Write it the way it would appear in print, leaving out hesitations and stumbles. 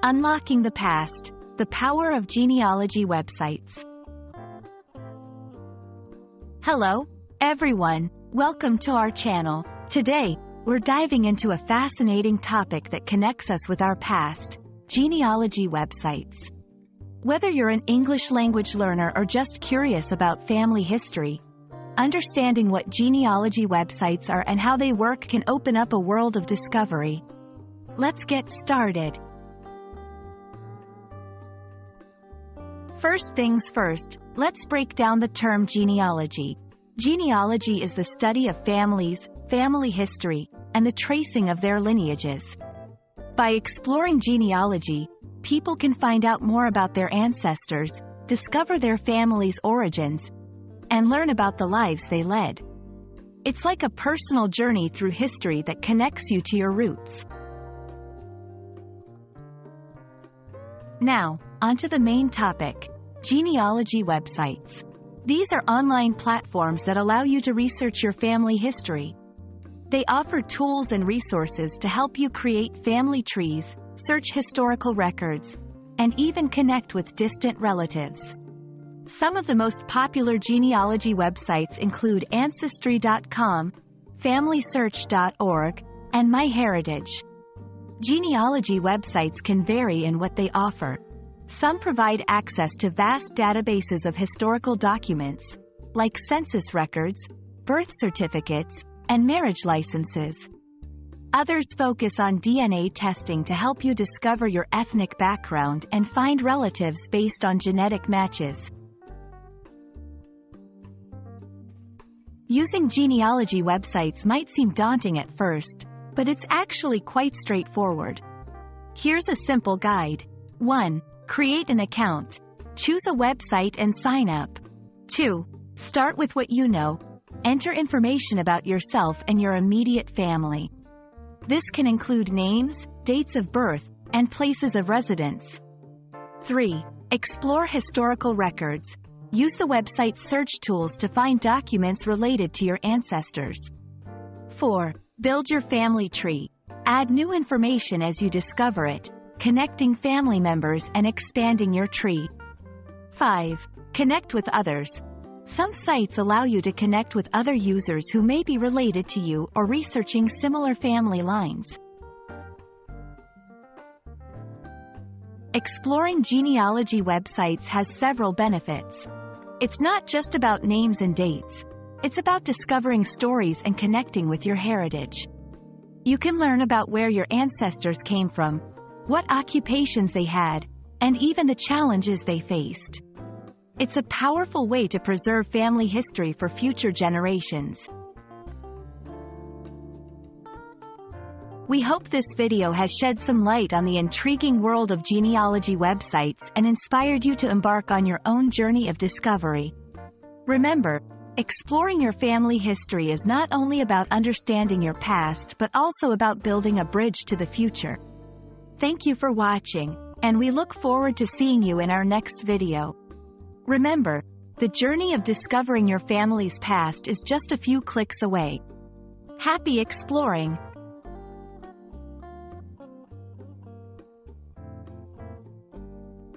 Unlocking the Past, the Power of Genealogy Websites. Hello, everyone. Welcome to our channel. Today, we're diving into a fascinating topic that connects us with our past, genealogy websites. Whether you're an English language learner or just curious about family history, understanding what genealogy websites are and how they work can open up a world of discovery. Let's get started. First things first, let's break down the term genealogy. Genealogy is the study of families, family history, and the tracing of their lineages. By exploring genealogy, people can find out more about their ancestors, discover their family's origins, and learn about the lives they led. It's like a personal journey through history that connects you to your roots. Now, onto the main topic, genealogy websites. These are online platforms that allow you to research your family history. They offer tools and resources to help you create family trees, search historical records, and even connect with distant relatives. Some of the most popular genealogy websites include Ancestry.com, FamilySearch.org, and MyHeritage. Genealogy websites can vary in what they offer. Some provide access to vast databases of historical documents, like census records, birth certificates, and marriage licenses. Others focus on DNA testing to help you discover your ethnic background and find relatives based on genetic matches. Using genealogy websites might seem daunting at first, but it's actually quite straightforward. Here's a simple guide. 1. Create an account. Choose a website and sign up. 2. Start with what you know. Enter information about yourself and your immediate family. This can include names, dates of birth, and places of residence. 3. Explore historical records. Use the website's search tools to find documents related to your ancestors. 4. Build your family tree. Add new information as you discover it, connecting family members and expanding your tree. 5. Connect with others. Some sites allow you to connect with other users who may be related to you or researching similar family lines. Exploring genealogy websites has several benefits. It's not just about names and dates. It's about discovering stories and connecting with your heritage. You can learn about where your ancestors came from, what occupations they had, and even the challenges they faced. It's a powerful way to preserve family history for future generations. We hope this video has shed some light on the intriguing world of genealogy websites and inspired you to embark on your own journey of discovery. Remember, exploring your family history is not only about understanding your past but also about building a bridge to the future. Thank you for watching, and we look forward to seeing you in our next video. Remember, the journey of discovering your family's past is just a few clicks away. Happy exploring!